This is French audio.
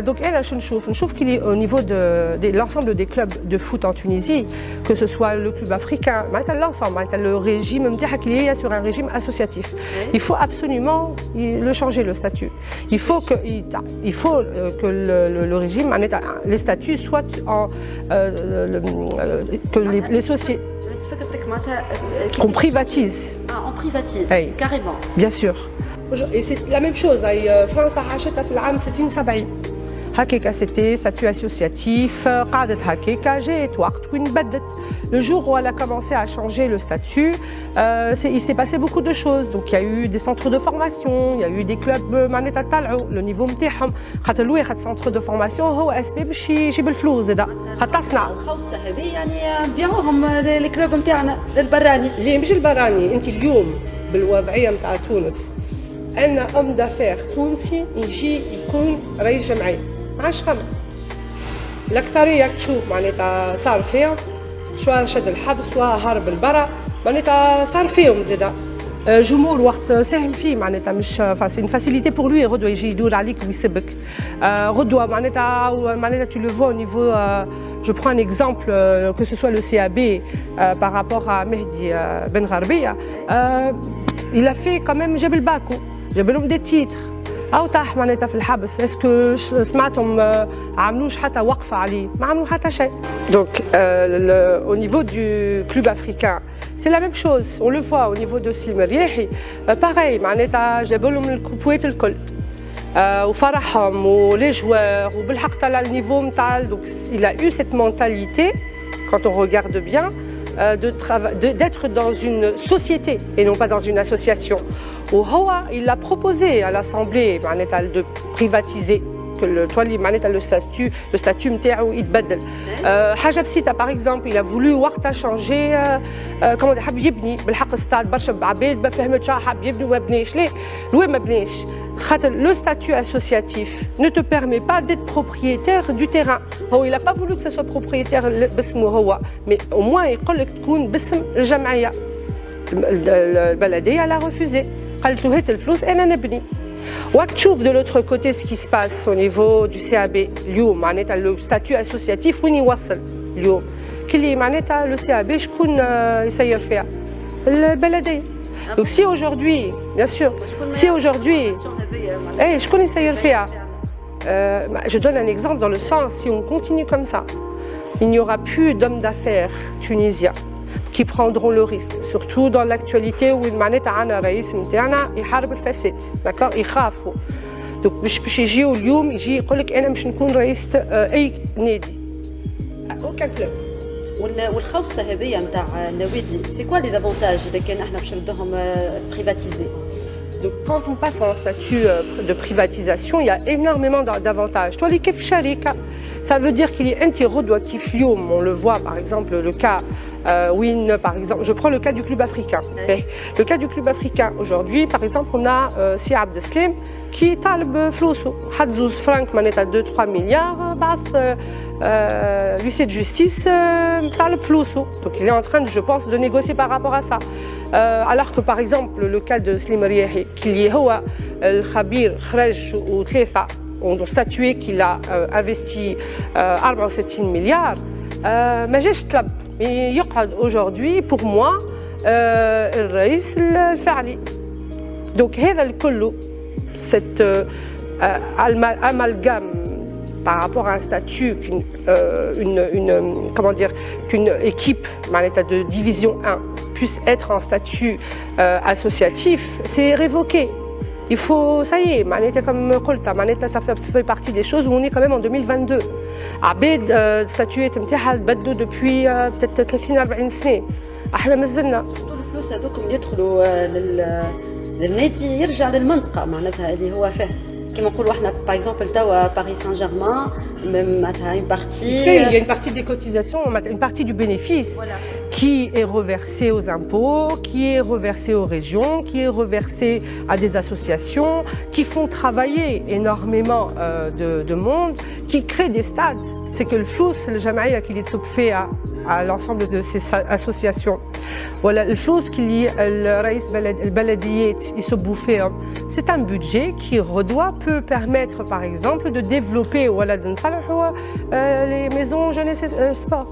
Donc elle, je trouve qu'il est au niveau de l'ensemble des clubs de foot en Tunisie, que ce soit le club africain, l'ensemble, le régime qu'il est sur un régime associatif. Il faut absolument le changer, le statut. Il faut que le régime, les statuts soient que les sociétés qu'on privatise. On privatise, carrément. Bien sûr. Et c'est la même chose. France a acheté في العام 60 70. هكاكا c'était statut associatif. قعدت هكاكا جات وقت وين بدت. Le jour où elle a commencé à changer le statut, il s'est passé beaucoup de choses. Donc il y a eu des centres de formation, il y a eu des clubs معناتها طلعوا le niveau نتاعهم. خاطر الواحد centre de formation هو اسباب باش يجيب الفلوس زاده. خاطر تصنع. الخوصه هذه يعني نبيعوهم الكلوب نتاعنا للبراني. اللي مش البراني، انت اليوم بالوضعيه نتاع تونس أن أم دافير تونسي يجي يكون رئيس جمعية ما عادش فما. الأكثرية تشوف معناتها صار فيهم شوا شد الحبس سوا هرب البرا معناتها صار فيهم زادا جمهور وقت ساهم فيه معناتها مش سي فاسيليتي بور لوي غدوه يجي يدور عليك ويسبك غدوه معناتها tu le vois au niveau je prends un exemple que ce soit le CAB par rapport à Mehdi Ben Gharbia il a fait quand même جاب الباكو جاب لهم دي تيتر أو طاح معناتها في الحبس اسكو سمعتهم عملوش حتى وقفة عليه ما عملوا حتى شيء. Donc au niveau du club africain c'est la même chose, on le voit au niveau de Slim Riahi pareil معناتها جابوا لهم الكوبوات الكل وفرحهم ولي joueurs وبالحق طلع النيفو نتاع donc il a eu cette mentalité quand on regarde bien d'être dans une société et non pas dans une association. Il a proposé à l'Assemblée de privatiser que le statut نتاعو يتبدل. حاجة بسيطة par exemple il a voulu وقتها changer comment حب يبني بالحق ستاد برشا عباد ما فهمتش حب يبني وما بناش ليه لوين ما بناش خاطر le statut associatif ne te permet pas d'être propriétaire du terrain. il n'a pas voulu que ça soit propriétaire باسمه هو mais au moins يقول لك تكون باسم الجمعية. البلدية l'a refusé قالت له هات الفلوس أنا نبني. وقت تشوف de l'autre côté ce qui se passe au niveau du CAB اليوم معناتها le statut associatif وين يوصل اليوم كلي معناتها le CAB شكون يسير فيها البلدية. Donc si aujourd'hui, bien sûr, si aujourd'hui, شكون يسير فيها je donne un exemple dans le sens si on continue comme ça il n'y aura plus d'hommes d'affaires tunisiens qui prendront le risque, surtout dans l'actualité où معناتها عندنا رئيس نتاعنا يحارب الفساد، d'accord يخافوا. donc باش يجيو اليوم يجي يقول لك انا باش نكون رئيس اي نادي. aucun club. والخوصه هذيا نتاع النوادي سي كوا لي زافونتاج اذا كان احنا باش نردوهم بريفاتيزي. Donc quand on passe à un statut de privatisation, il y a énormément d'avantages. Toi, les kef sharika, ça veut dire qu'il est interrodwa kif youm. On le voit par exemple le cas Win, par exemple. Je prends le cas du club africain. Okay. Le cas du club africain. Aujourd'hui, par exemple, on a Si Abdeslam qui talb flosso. Hadzouz franc manette à 2-3 milliards. L'huissier de justice talb flosso. Donc il est en train, je pense, de négocier par rapport à ça. Alors que par exemple, le cas de Slim Riahi, qui est le Khabir, Khraj ou Tlefa, ont statué qu'il a investi 74 milliards. ما جاش طلب يقعد aujourd'hui pour moi الرئيس الفعلي. Donc هذا الكل cette amalgame par rapport à un statut qu'une équipe de division 1 puisse être en statut associatif, c'est révoqué. Il faut, ça y est, comme قلت, ça fait partie des choses où on est quand même en 2022. عباد statut بدلوا depuis peut-être 30-40 سنة. احنا مازلنا. الفلوس هذوكم يدخلوا للنادي يرجع للمنطقة معناتها اللي هو فيه. كما نقولوا احنا باغ اكزومبل توا باريس سان جيرمان معناتها une partie il y a une partie des cotisations, une partie du bénéfice qui est reversé aux impôts, qui est reversé aux régions, qui est reversé à des associations, qui font travailler énormément de monde, qui créent des stades. C'est que le flous, le jamaïa qui est fait à l'ensemble de ces associations. Voilà, le flous qui est le baladiyet, c'est un budget qui peut permettre, par exemple, de développer les maisons jeunesse sport.